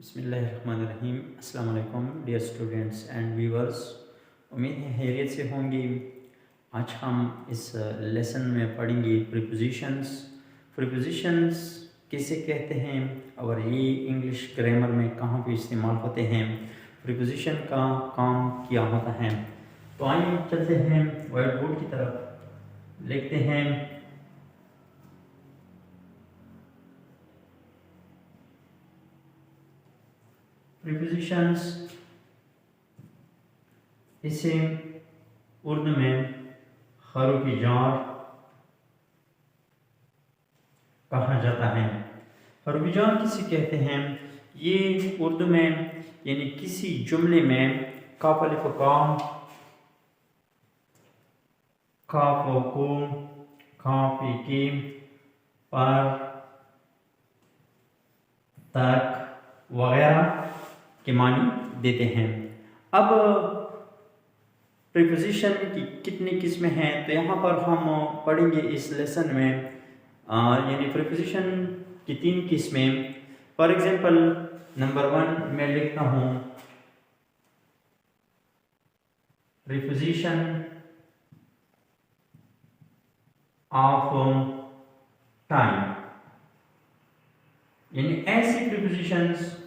बिस्मिल्लाहिर्रहमानिर्रहीम। अस्सलाम वालेकुम डियर स्टूडेंट्स एंड व्यूअर्स। उम्मीद है खैरियत से होंगी। आज हम इस लेसन में पढ़ेंगे प्रीपोजिशंस। प्रीपोजिशंस किसे कहते हैं और ये इंग्लिश ग्रामर में कहाँ पे इस्तेमाल होते हैं, प्रीपोजिशन का काम क्या होता है। तो आइए चलते हैं व्हाइट बोर्ड की तरफ, लिखते हैं प्रीपोजिशंस। इसे उर्दू में हरूफी जार कहा जाता है। हरूफी जार किसे कहते हैं? ये उर्दू में यानी किसी जुमले में काफ अलिफ काम, काफ को, काफ की, पर, तक वगैरह के मानी देते हैं। अब प्रीपोजिशन की कितनी किस्में हैं तो यहाँ पर हम पढ़ेंगे इस लेसन में, यानी प्रीपोजिशन की 3 किस्में। फॉर एग्जांपल नंबर 1 मैं लिखता हूँ प्रीपोजिशन ऑफ टाइम, यानी ऐसी प्रीपोजिशंस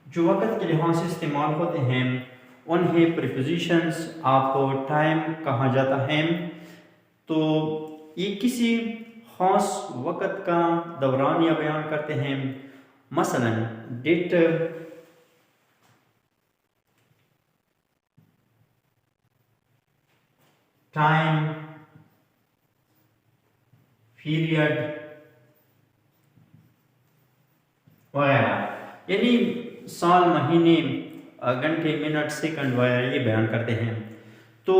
जो वक़्त के लिहाज से इस्तेमाल होते हैं उन्हें प्रीपोजिशंस ऑफ टाइम कहा जाता है। तो ये किसी ख़ास वक़्त का दौरान या बयान करते हैं। मसलन डेट, टाइम, पीरियड वगैरह, यानी साल, महीने, घंटे, मिनट, सेकंड वगैरह ये बयान करते हैं। तो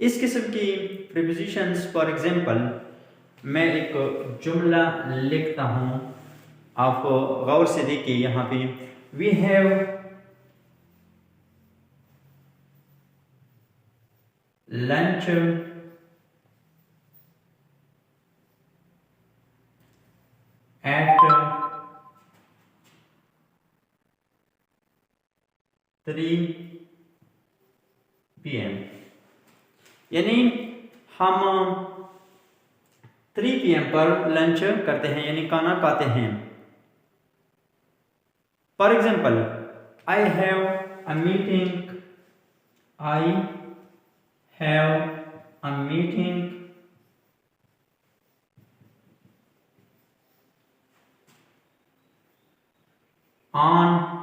इस किस्म की प्रीपोजिशंस, फॉर एग्जांपल मैं एक जुमला लिखता हूँ, आप गौर से देखिए यहाँ पे, we have lunch at 3 PM, यानी हम 3 PM पर लंच करते हैं, यानी खाना खाते हैं। For example I have a meeting, I have a meeting on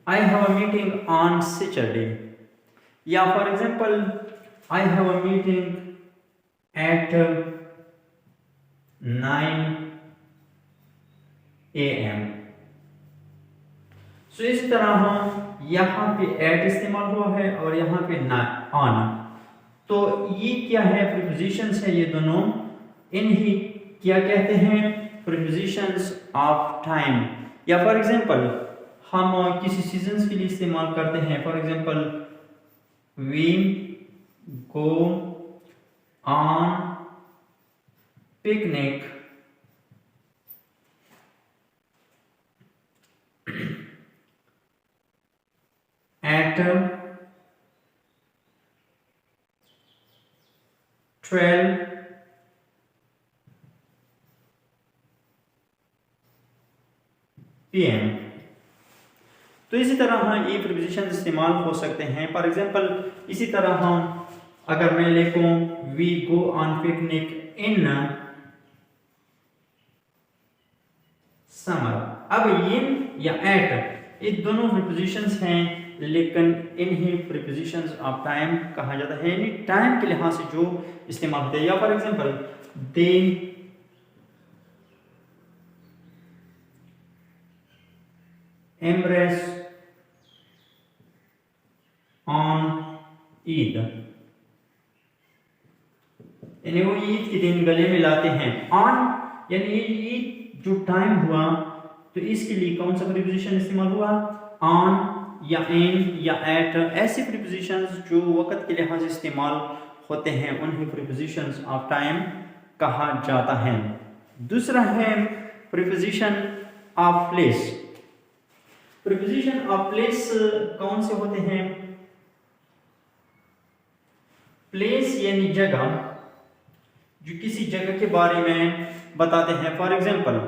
I have a meeting on Saturday, या for example I have a meeting at 9 AM। सो इस तरह हम यहाँ पे एट इस्तेमाल हुआ है और यहाँ पे ऑन। तो ये क्या है? प्रीपोजिशंस है ये दोनों। इन्हीं क्या कहते हैं? Prepositions of time. या फॉर एग्जाम्पल हम किसी सीजन्स के लिए इस्तेमाल करते हैं। For example we go on picnic at 12 PM। तो इसी तरह हम ये प्रीपोजिशन इस्तेमाल हो सकते हैं। फॉर एग्जाम्पल इसी तरह हम अगर मैं लिखूं we go on picnic in summer, अब इन या एट ये दोनों प्रीपोजिशंस हैं, लेकिन इन्हीं प्रीपोजिशंस ऑफ टाइम कहा जाता है, यानी टाइम के लिहाज से जो इस्तेमाल होते हैं। या for example they embrace on Eid, यानी वो ईद के दिन गले मिलाते हैं। ऑन यानी ईद जो टाइम हुआ तो इसके लिए कौन सा प्रीपोजिशन इस्तेमाल हुआ? ऑन या इन या एट, ऐसी प्रीपोजिशंस जो वक़्त के लिहाज से इस्तेमाल होते हैं उन्हें प्रीपोजिशंस ऑफ टाइम कहा जाता है। दूसरा है preposition of place. Preposition of place कौन से होते हैं? प्लेस यानी जगह, जो किसी जगह के बारे में बताते हैं। फॉर एग्जाम्पल,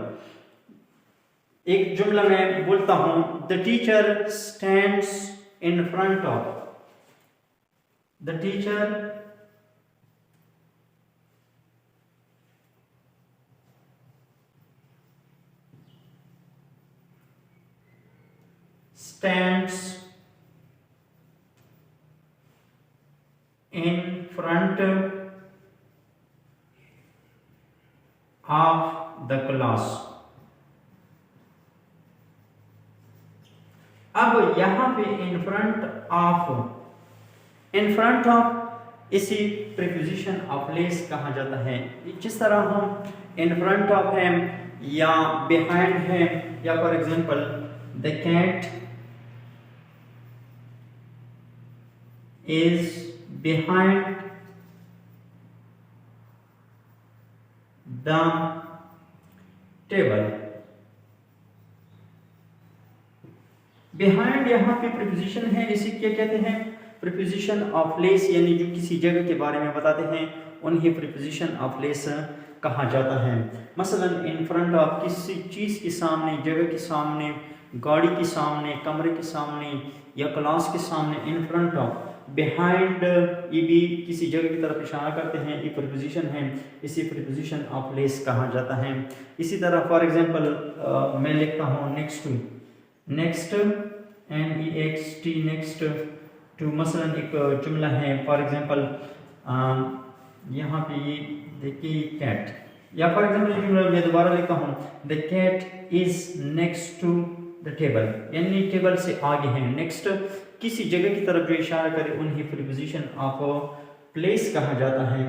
एक जुमला मैं बोलता हूं, the teacher stands in front of, the teacher stands in front of the class। अब यहां पे इन फ्रंट ऑफ इसी प्रीपोजिशन ऑफ प्लेस कहा जाता है। जिस तरह हम इन फ्रंट ऑफ है या बिहाइंड है, या for example the cat is behind the table। behind यहाँ पे प्रीपोजिशन है, इसे क्या कहते हैं? प्रीपोजिशन ऑफ प्लेस, यानी जो किसी जगह के बारे में बताते हैं उन्हें प्रीपोजिशन ऑफ प्लेस कहा जाता है। मसलन इन फ्रंट ऑफ, किसी चीज़ के सामने, जगह के सामने, गाड़ी के सामने, कमरे के सामने या क्लास के सामने। इन फ्रंट ऑफ, बिहाइंड, ये भी किसी जगह की तरफ इशारा करते हैं, ये प्रीपोजिशन है, इसी प्रीपोजिशन ऑफ प्लेस कहा जाता है। इसी तरह फॉर एग्जांपल मैं लिखता हूँ next to, next NEXT, next to. मसलन एक जुमला है, फॉर एग्जांपल यहाँ पे ये देखिए कैट, या फॉर एग्जांपल जुमला मैं दोबारा लिखता हूँ, the cat is next to the table, यानी टेबल से आगे है। नेक्स्ट किसी जगह की तरफ जो इशारा करे उन्हें प्रीपोजिशन ऑफ प्लेस कहा जाता है।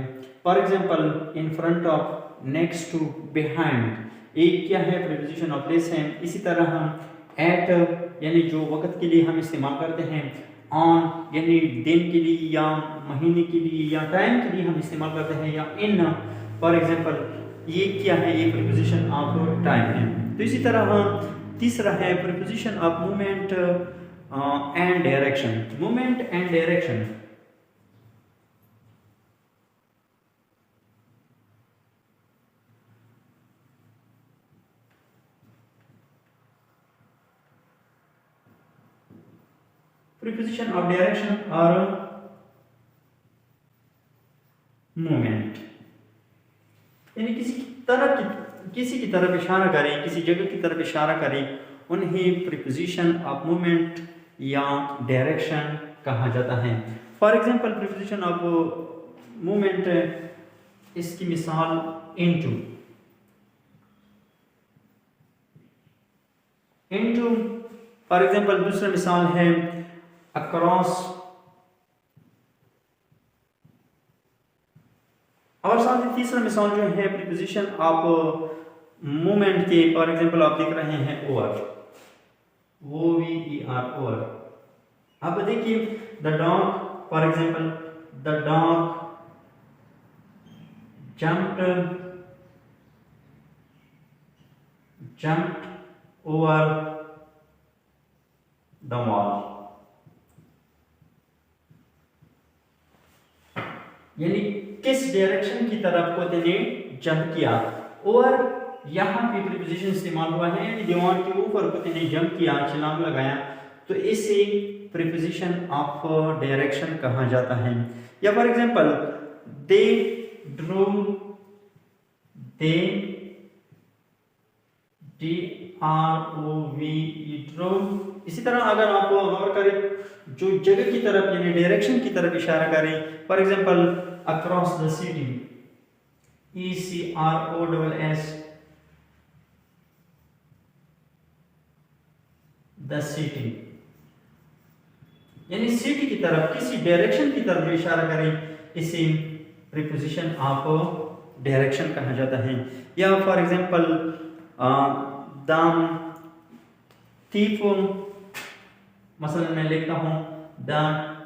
For example in front of, next to, behind, एक क्या है? प्रीपोजिशन ऑफ प्लेस है। इसी तरह हम एट, यानी जो वक्त के लिए हम इस्तेमाल करते हैं, ऑन यानी दिन के लिए या महीने के लिए या टाइम के लिए हम इस्तेमाल करते हैं, या इन, फॉर एग्जांपल ये क्या है? ये प्रीपोजिशन ऑफ टाइम है। तो इसी तरह तीसरा है preposition of movement and direction. Movement and direction, preposition of direction और मूवमेंट, यानी किसी की तरफ इशारा करें, किसी जगह की तरफ इशारा करें, उन्हें प्रीपोजिशन ऑफ मूवमेंट या डायरेक्शन कहा जाता है। For example preposition of movement, इसकी मिसाल इनटू, फॉर एग्जांपल दूसरा मिसाल है अक्रॉस, और साथ ही तीसरा मिसाल जो है प्रीपोजिशन ऑफ मूवमेंट के, फॉर एग्जांपल आप देख रहे हैं ओवर, OVER, ओवर। अब देखिए the dog, for example the dog jumped over the wall, यानी किस डायरेक्शन की तरफ को ने जंप किया। ओवर यहाँ पे प्रीपोजिशन इस्तेमाल हुआ है, यानी दीवार के ऊपर को ने जंप किया, छलांग लगाया, तो इसे प्रीपोजिशन ऑफ डायरेक्शन कहा जाता है। या for example they drove, they DROVE, drove. इसी तरह अगर आप गौर करें, जो जगह की तरफ यानी डायरेक्शन की तरफ इशारा करें, for example across the city, ECROSS, the city, यानी सिटी की तरफ, किसी डायरेक्शन की तरफ जो इशारा करें, इसे प्रीपोजिशन ऑफ डायरेक्शन कहा जाता है। या फॉर एग्जांपल द thief, मसलन मैं लिखता हूँ the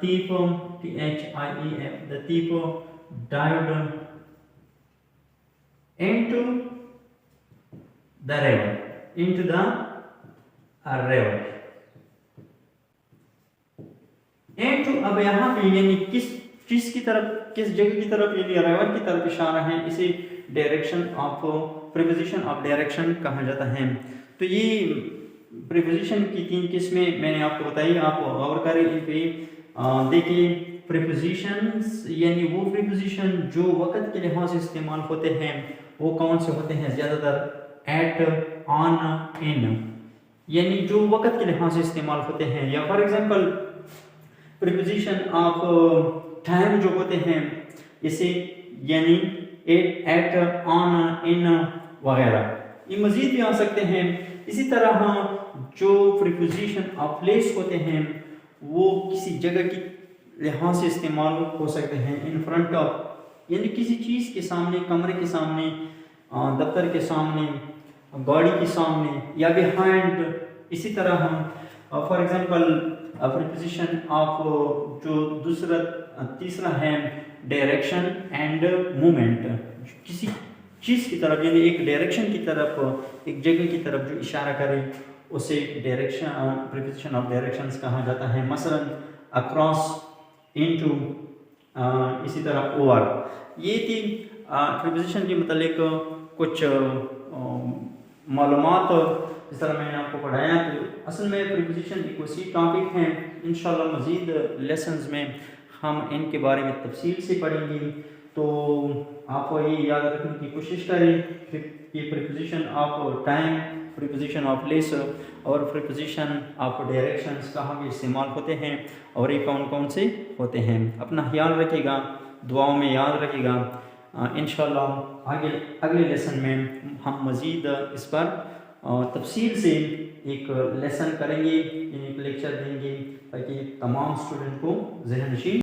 thief, THIEF, the thief dived into the river, into the river. into अब यहाँ पे यानी किस चीज की तरफ, किस जगह की तरफ, यानी रिवर की तरफ इशारा है, इसे direction of preposition of direction कहा जाता है। तो ये प्रीपोजिशन की 3 किस्में मैंने आपको बताई, आप गौर करें इन पे। देखिए प्रीपोजिशंस यानी वो प्रीपोजिशन जो वक्त के लिहाज से इस्तेमाल होते हैं वो कौन से होते हैं, ज़्यादातर एट, ऑन, इन, यानी जो वक्त के लिहाज से इस्तेमाल होते हैं। या for example preposition of time जो होते हैं इसे यानी एट, ऑन, इन वगैरह, ये मज़ीद भी आ सकते हैं। इसी तरह जो प्रीपोजिशन ऑफ प्लेस होते हैं वो किसी जगह की लिहाज से इस्तेमाल हो सकते हैं। इन फ्रंट ऑफ यानी किसी चीज़ के सामने, कमरे के सामने, दफ्तर के सामने, गाड़ी के सामने, या बिहाइंड। इसी तरह हम फॉर एग्जांपल प्रीपोजिशन ऑफ जो तीसरा है डायरेक्शन एंड मूवमेंट, किसी चीज़ की तरफ यानी एक डायरेक्शन की तरफ, एक जगह की तरफ जो इशारा करे उसे डायरेक्शन, प्रीपोजिशन ऑफ डायरेक्शंस कहा जाता है। मसलन अक्रॉस, इनटू, इसी तरह ओवर। ये थी प्रीपोजिशन के मतलब कुछ मालूमात जिस तरह मैंने आपको पढ़ाया। तो असल में प्रीपोजिशन एक वसी टॉपिक है, इंशाल्लाह मज़ीद लेसन्स में हम इनके बारे में तफसील से पढ़ेंगे। तो आप ये याद रखने की कोशिश करें कि preposition of time, preposition of place और प्रीपोजिशन ऑफ डायरेक्शंस कहाँ पे इस्तेमाल होते हैं और ये कौन कौन से होते हैं। अपना ख्याल रखिएगा, दुआओं में याद रखिएगा। इंशाल्लाह अगले लेसन में हम मज़ीद इस पर तफसील से एक लेसन करेंगे, एक लेक्चर देंगे ताकि तमाम स्टूडेंट को ज़हन नशीन